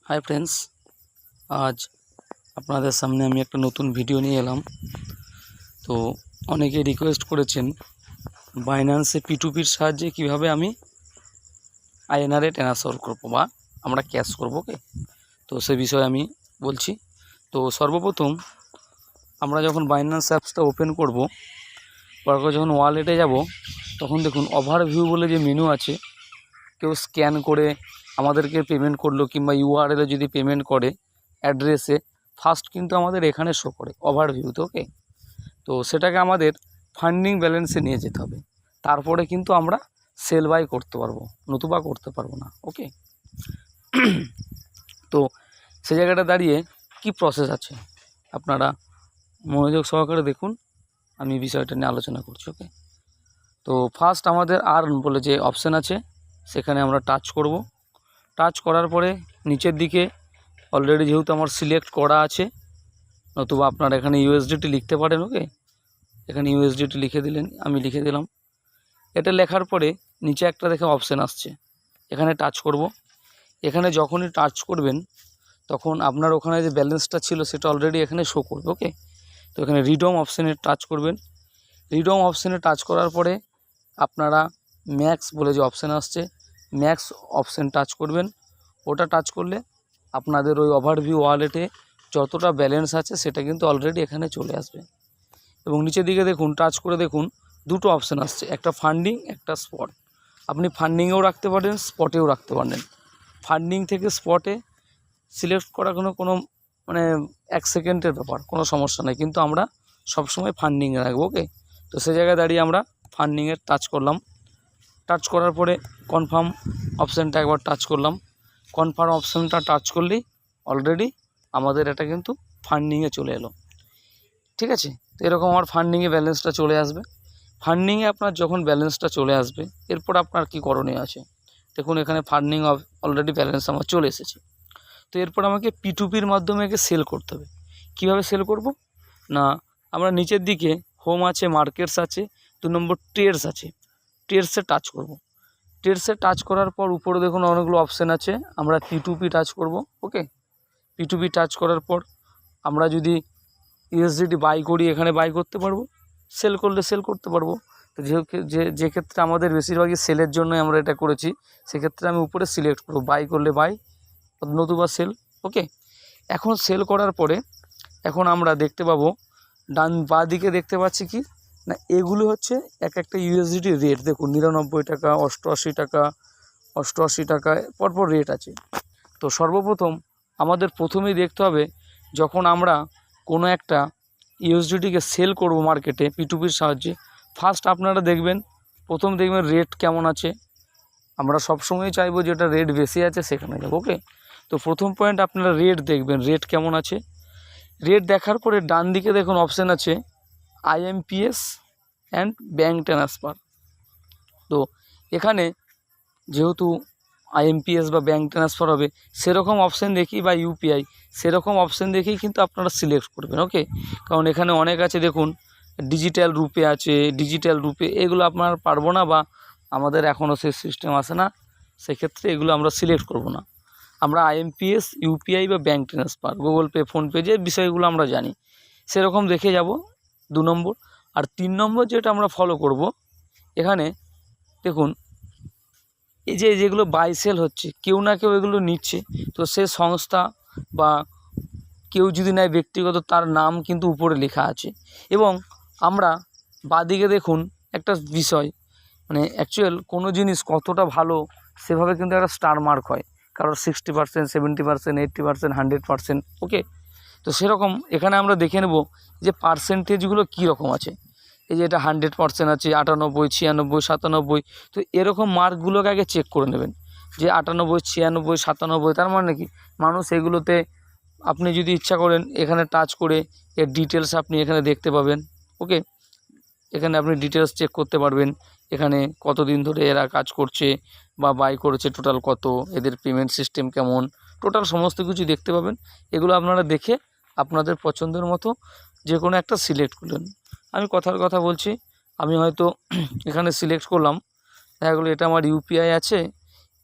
Hi friends, आज আপনাদের সামনে আমি একটা নতুন ভিডিও নিয়ে এলাম। তো অনেকে রিকোয়েস্ট করেছেন বাইন্যান্সে P2Pর সাহায্যে কিভাবে আমি INR এ ট্রান্সফার করব বা আমরা ক্যাশ করব। ওকে, তো সে বিষয়ে আমি বলছি। তো সর্বপ্রথম আমরা যখন বাইন্যান্স অ্যাপসটা ওপেন করব, তারপর যখন ওয়ালেটে যাব, তখন দেখুন ওভারভিউ বলে যে মেনু আছে, কেউ স্ক্যান করে আমাদেরকে পেমেন্ট করলো কিংবা URL-এ যদি পেমেন্ট করে অ্যাড্রেসে, ফার্স্ট কিন্তু আমাদের এখানে শো করে ওভারভিউতে। ওকে, তো সেটাকে আমাদের ফান্ডিং ব্যালেন্সে নিয়ে যেতে হবে, তারপরে কিন্তু আমরা সেল বাই করতে পারবো, নতুবা করতে পারবো না। ওকে, তো সে জায়গাটা দাঁড়িয়ে কি প্রসেস আছে আপনারা মনোযোগ সহকারে দেখুন, আমি বিষয়টা নিয়ে আলোচনা করছি। ওকে, তো ফার্স্ট আমাদের আর্ন বলে যে অপশান আছে, সেখানে আমরা টাচ করব। টাচ করার পরে নিচের দিকে অলরেডি যেহেতু আমার সিলেক্ট করা আছে, নতুবা আপনারা এখানে USDT লিখতে পারেন। ওকে, এখানে USDT লিখে দিলেন, আমি লিখে দিলাম। এটা লেখার পরে নিচে একটা দেখে অপশান আসছে, এখানে টাচ করব। এখানে যখনই টাচ করবেন তখন আপনার ওখানে যে ব্যালেন্সটা ছিল সেটা অলরেডি এখানে শো করবে। ওকে, তো এখানে রিডম অপশানে টাচ করবেন। রিডম অপশানে টাচ করার পরে আপনারা ম্যাক্স বলে যে অপশান আসছে, ম্যাক্স অপশান টাচ করবেন। ওটা টাচ করলে আপনাদের ওই ওভারভিউ ওয়ালেটে যতটা ব্যালেন্স আছে সেটা কিন্তু অলরেডি এখানে চলে আসবে। এবং নিচের দিকে দেখুন, টাচ করে দেখুন দুটো অপশান আসছে, একটা ফান্ডিং, একটা স্পট। আপনি ফান্ডিংয়েও রাখতে পারেন, স্পটেও রাখতে পারেন। ফান্ডিং থেকে স্পটে সিলেক্ট করা কোনো মানে 1 সেকেন্ডের ব্যাপার, কোনো সমস্যা নেই, কিন্তু আমরা সবসময় ফান্ডিংয়ে রাখবো। ওকে, তো সে জায়গায় দাঁড়িয়ে আমরা ফান্ডিংয়ে টাচ করলাম। টাচ করার পরে কনফার্ম অপশানটা একবার টাচ করলাম। কনফার্ম অপশানটা টাচ করলেই অলরেডি আমাদের এটা কিন্তু ফান্ডিংয়ে চলে এলো। ঠিক আছে, তো এরকম আমার ফান্ডিংয়ে ব্যালেন্সটা চলে আসবে। ফান্ডিংয়ে আপনার যখন ব্যালেন্সটা চলে আসবে, এরপর আপনার কি করণীয় আছে দেখুন, এখানে ফান্ডিং অলরেডি ব্যালেন্স আমার চলে এসেছে। তো এরপর আমাকে P2Pর মাধ্যমে একে সেল করতে হবে। কীভাবে সেল করব না, আমরা নিচের দিকে হোম আছে, মার্কেটস আছে, 2 নম্বর ট্রেডস আছে, ট্রেডসে টাচ করব। ট্রেডসে টাচ করার পর উপরে দেখুন অনেকগুলো অপশান আছে, আমরা P2P টাচ করব। ওকে, P2P টাচ করার পর আমরা যদি USDT বাই করি, এখানে বাই করতে পারবো, সেল করলে সেল করতে পারবো। তো যে ক্ষেত্রে আমাদের বেশিরভাগই সেলের জন্যই আমরা এটা করেছি, সেক্ষেত্রে আমি উপরে সিলেক্ট করব, বাই করলে বাই, নতুবা সেল। ওকে, এখন সেল করার পরে এখন আমরা দেখতে পাবো বাঁ দিকে দেখতে পাচ্ছি কি না, এগুলো হচ্ছে এক একটা USDT রেট। দেখুন 99 টাকা, 88 টাকা, 88 টাকা পরপর রেট আছে। তো সর্বপ্রথম আমাদের প্রথমেই দেখতে হবে, যখন আমরা কোনো একটা USDTকে সেল করব মার্কেটে P2Pর সাহায্যে, ফার্স্ট আপনারা দেখবেন, প্রথম দেখবেন রেট কেমন আছে। আমরা সবসময় চাইবো যেটা রেট বেশি আছে সেখানে যাব। ওকে, তো প্রথম পয়েন্ট আপনারা রেট দেখবেন, রেট কেমন আছে। রেট দেখার পরে ডান দিকে দেখুন অপশান আছে IMPS অ্যান্ড ব্যাঙ্ক ট্রান্সফার। তো এখানে যেহেতু IMPS বা ব্যাঙ্ক ট্রান্সফার হবে, সেরকম অপশান দেখি বা UPI, সেরকম অপশান দেখেই কিন্তু আপনারা সিলেক্ট করবেন। ওকে, কারণ এখানে অনেক আছে, দেখুন ডিজিটাল রূপে আছে, ডিজিটাল রূপে, এগুলো আপনার পারবো না বা আমাদের এখনও সেই সিস্টেম আসে না, সেক্ষেত্রে এগুলো আমরা সিলেক্ট করব না। আমরা IMPS, UPI বা bank transfer, Google pay, PhonePe, যে বিষয়গুলো আমরা জানি সেরকম দেখে যাব 2 নম্বর। আর 3 নম্বর যেটা আমরা ফলো করব, এখানে দেখুন এই যেগুলো বাই সেল হচ্ছে, কেউ না কেউ এগুলো নিচ্ছে, তো সে সংস্থা বা কেউ যদি নেয় ব্যক্তিগত, তার নাম কিন্তু উপরে লেখা আছে। এবং আমরা বাঁদিকে দেখুন একটা বিষয়, মানে অ্যাকচুয়াল কোনো জিনিস কতটা ভালো সেভাবে কিন্তু একটা স্টার মার্ক হয়, কারোর 60%, 70%, 80%, 100%। ওকে, তো সেরকম এখানে আমরা দেখে নেব যে পার্সেন্টেজগুলো কীরকম আছে। এই যে এটা 100% আছে, 98, 96, 97। তো এরকম মার্কগুলোকে আগে চেক করে নেবেন যে 98, 96, 97, তার মানে কি মানুষ এগুলোতে, আপনি যদি ইচ্ছা করেন এখানে টাচ করে এর ডিটেলস আপনি এখানে দেখতে পাবেন। ওকে, এখানে আপনি ডিটেলস চেক করতে পারবেন, এখানে কতদিন ধরে এরা কাজ করছে বা বাই করেছে, টোটাল কত, এদের পেমেন্ট সিস্টেম কেমন, টোটাল সমস্ত কিছু দেখতে পাবেন। এগুলো আপনারা দেখে আপনাদের পছন্দের মতো যে কোনো একটা সিলেক্ট করলেন। আমি কথার কথা বলছি, আমি হয়তো এখানে সিলেক্ট করলাম, দেখা গেলো এটা আমার UPI আছে।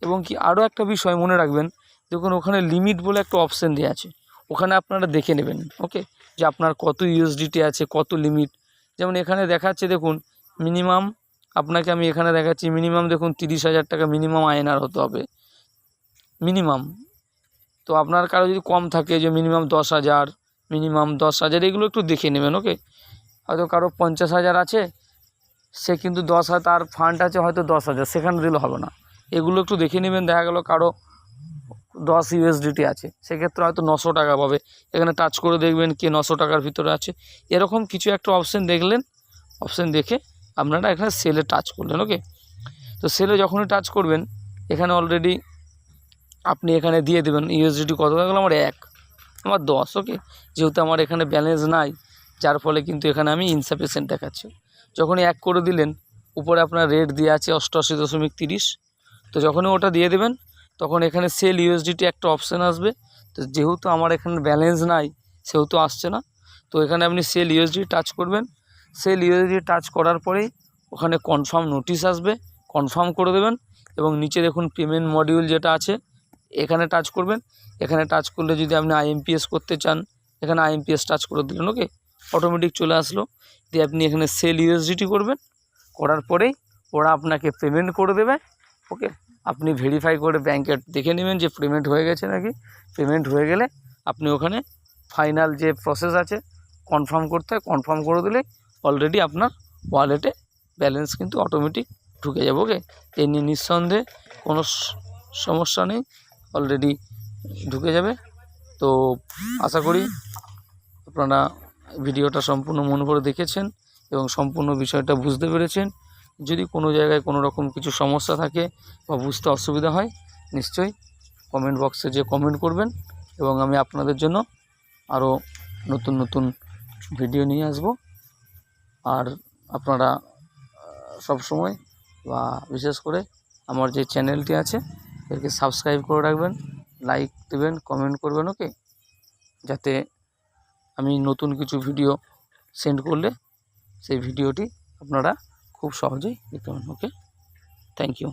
এবং কি আরও একটা বিষয় মনে রাখবেন, দেখুন ওখানে লিমিট বলে একটা অপশান দেওয়া আছে, ওখানে আপনারা দেখে নেবেন। ওকে, যে আপনার কত ইউএসডিটি আছে, কত লিমিট। যেমন এখানে দেখাচ্ছে দেখুন মিনিমাম, আপনাকে আমি এখানে দেখাচ্ছি মিনিমাম দেখুন 30,000 টাকা মিনিমাম আইএনআর হতে হবে মিনিমাম। তো আপনার কারো যদি কম থাকে যে মিনিমাম 10,000, মিনিমাম 10,000, এগুলো একটু দেখে নেবেন। ওকে, হয়তো কারো 50,000 আছে, সে কিন্তু 10,000 তার ফান্ড আছে হয়তো 10,000, সেখানে দিলে হবে না। এগুলো একটু দেখে নেবেন। দেখা গেল কারো 10 ইউএসডিটি আছে, সেক্ষেত্রে হয়তো 900 টাকা পাবে। এখানে টাচ করে দেখবেন কে 900 টাকার ভিতরে আছে, এরকম কিছু একটা অপশান দেখলেন। অপশান দেখে আপনারা এখানে সেলে টাচ করলেন। ওকে, তো সেলে যখনই টাচ করবেন এখানে অলরেডি আপনি এখানে দিয়ে দেবেন ইউএসডিটি কত হয়ে গেল, আমার 1, আমার 10। ওকে, যেহেতু আমার এখানে ব্যালেন্স নাই, যার ফলে কিন্তু এখানে আমি ইনসাফিসিয়েন্ট দেখাচ্ছি। যখনই 1 করে দিলেন, উপরে আপনার রেট দিয়ে আছে 88.30। তো যখনই ওটা দিয়ে দেবেন তখন এখানে সেল ইউএসডিটি একটা অপশান আসবে। তো যেহেতু আমার এখানে ব্যালেন্স নাই সেহেতু আসছে না, তো এখানে আপনি সেল ইউএসডি টাচ করবেন। সেল ইউএসডি টাচ করার পরেই ওখানে কনফার্ম নোটিশ আসবে, কনফার্ম করে দেবেন। এবং নিচে দেখুন পেমেন্ট মডিউল যেটা আছে এখানে টাচ করবেন। এখানে টাচ করলে যদি আপনি আইএমপিএস করতে চান, এখানে আইএমপিএস টাচ করে দিলেন। ওকে, অটোমেটিক চলে আসলো। দিয়ে আপনি এখানে সেল ইউএসডিটি করবেন, করার পরেই ওরা আপনাকে পেমেন্ট করে দেবে। ওকে, আপনি ভেরিফাই করে ব্যাংকে দেখে নেবেন যে পেমেন্ট হয়ে গেছে নাকি। পেমেন্ট হয়ে গেলে আপনি ওখানে ফাইনাল যে প্রসেস আছে কনফার্ম করতে হয়, কনফার্ম করে দিলে অলরেডি আপনার ওয়ালেটে ব্যালেন্স কিন্তু অটোমেটিক ঢুকে যাবে। ওকে, এই নিয়ে নিঃসন্দেহে কোনো সমস্যা নেই, অলরেডি ঢুকে যাবে। তো আশা করি আপনারা ভিডিওটা সম্পূর্ণ মন ভরে দেখেছেন এবং সম্পূর্ণ বিষয়টা বুঝতে পেরেছেন। যদি কোনো জায়গায় কোনো রকম কিছু সমস্যা থাকে বা বুঝতে অসুবিধা হয়, নিশ্চয়ই কমেন্ট বক্সে যে কমেন্ট করবেন এবং আমি আপনাদের জন্য আরও নতুন নতুন ভিডিও নিয়ে আসব। আর আপনারা সব সময় বা বিশেষ করে আমার যে চ্যানেলটি আছে একে সাবস্ক্রাইব করে রাখবেন, লাইক দেবেন, কমেন্ট করবেন। ওকে, যাতে আমি নতুন কিছু ভিডিও সেন্ড করলে সেই ভিডিওটি আপনারা খুব সহজেই দেখতে পাবেন। ওকে, থ্যাংক ইউ।